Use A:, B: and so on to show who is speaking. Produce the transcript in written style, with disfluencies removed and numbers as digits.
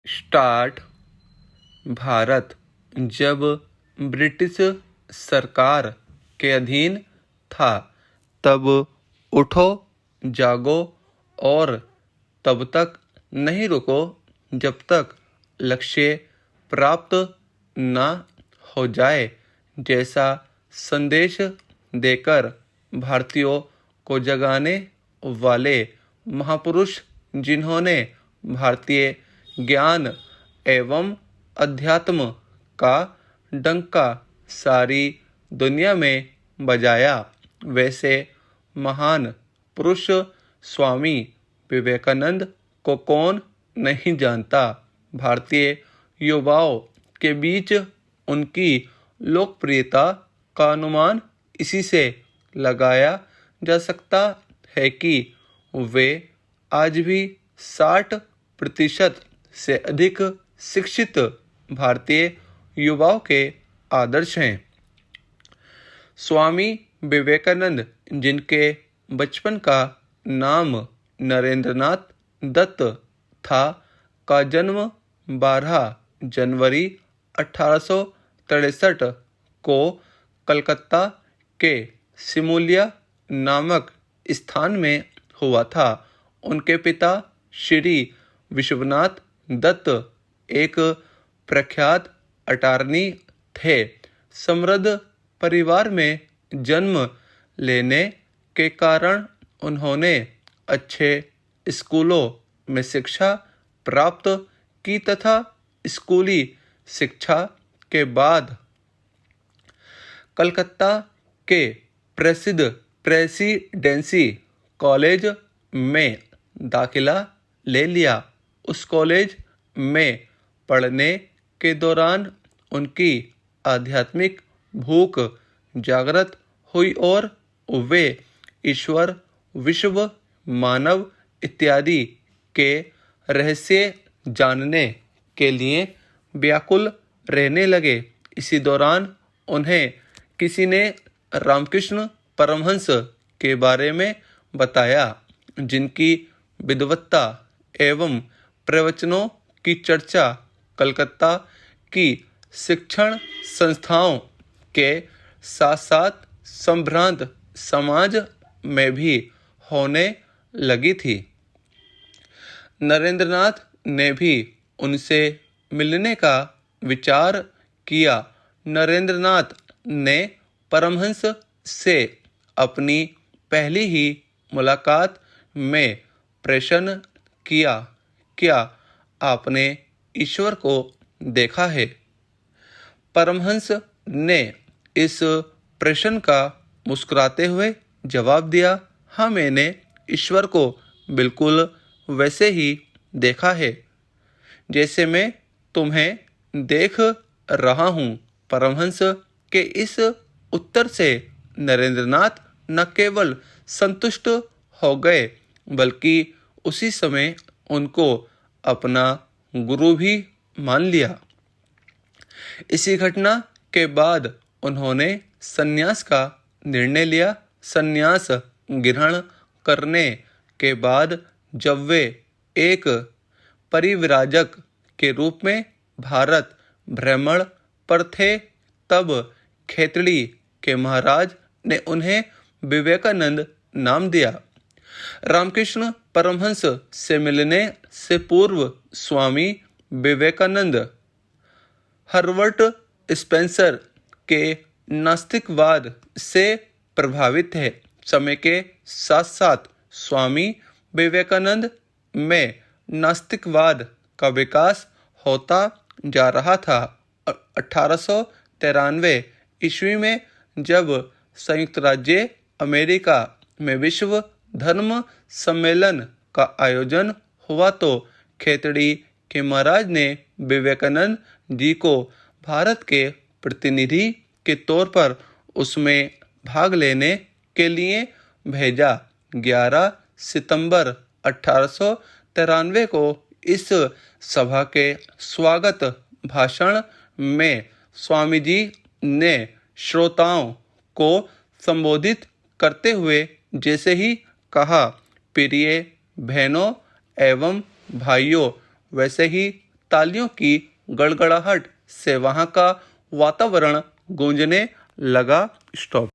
A: Start. Bharat जब British सरकार के अधीन था तब उठो जागो और तब तक नहीं रुको जब तक लक्ष्य प्राप्त न हो जाए जैसा संदेश देकर भारतीयों को जगाने वाले महापुरुष जिन्होंने भारतीय ज्ञान एवं अध्यात्म का डंका सारी दुनिया में बजाया, वैसे महान पुरुष स्वामी विवेकानंद को कौन नहीं जानता। भारतीय युवाओं के बीच उनकी लोकप्रियता का अनुमान इसी से लगाया जा सकता है कि वे आज भी 60% से अधिक शिक्षित भारतीय युवाओं के आदर्श हैं। स्वामी विवेकानंद, जिनके बचपन का नाम नरेंद्रनाथ दत्त था, का जन्म 12 जनवरी 1863 को कलकत्ता के सिमुलिया नामक स्थान में हुआ था। उनके पिता श्री विश्वनाथ दत्त एक प्रख्यात अटॉर्नी थे। समृद्ध परिवार में जन्म लेने के कारण उन्होंने अच्छे स्कूलों में शिक्षा प्राप्त की तथा स्कूली शिक्षा के बाद कलकत्ता के प्रसिद्ध प्रेसिडेंसी कॉलेज में दाखिला ले लिया। उस कॉलेज में पढ़ने के दौरान उनकी आध्यात्मिक भूख जागृत हुई और वे ईश्वर, विश्व, मानव इत्यादि के रहस्य जानने के लिए व्याकुल रहने लगे। इसी दौरान उन्हें किसी ने रामकृष्ण परमहंस के बारे में बताया, जिनकी विद्वत्ता एवं प्रवचनों की चर्चा कलकत्ता की शिक्षण संस्थाओं के साथ साथ संभ्रांत समाज में भी होने लगी थी। नरेंद्रनाथ ने भी उनसे मिलने का विचार किया। नरेंद्रनाथ ने परमहंस से अपनी पहली ही मुलाकात में प्रश्न किया, क्या आपने ईश्वर को देखा है? परमहंस ने इस प्रश्न का मुस्कुराते हुए जवाब दिया, हाँ, मैंने ईश्वर को बिल्कुल वैसे ही देखा है जैसे मैं तुम्हें देख रहा हूँ। परमहंस के इस उत्तर से नरेंद्रनाथ न केवल संतुष्ट हो गए बल्कि उसी समय उनको अपना गुरु भी मान लिया। इसी घटना के बाद उन्होंने संन्यास का निर्णय लिया। संन्यास ग्रहण करने के बाद जब वे एक परिव्राजक के रूप में भारत भ्रमण पर थे तब खेतड़ी के महाराज ने उन्हें विवेकानंद नाम दिया। रामकृष्ण परमहंस से मिलने से पूर्व स्वामी विवेकानंद हर्बर्ट स्पेंसर के नास्तिकवाद से प्रभावित थे। समय के साथ साथ स्वामी विवेकानंद में नास्तिकवाद का विकास होता जा रहा था। 1893 ईस्वी में जब संयुक्त राज्य अमेरिका में विश्व धर्म सम्मेलन का आयोजन हुआ तो खेतड़ी के महाराज ने विवेकानंद जी को भारत के प्रतिनिधि के तौर पर उसमें भाग लेने के लिए भेजा। 11 सितंबर 1893 को इस सभा के स्वागत भाषण में स्वामी जी ने श्रोताओं को संबोधित करते हुए जैसे ही कहा, प्रिय बहनों एवं भाइयों, वैसे ही तालियों की गड़गड़ाहट से वहां का वातावरण गूंजने लगा। स्टॉप।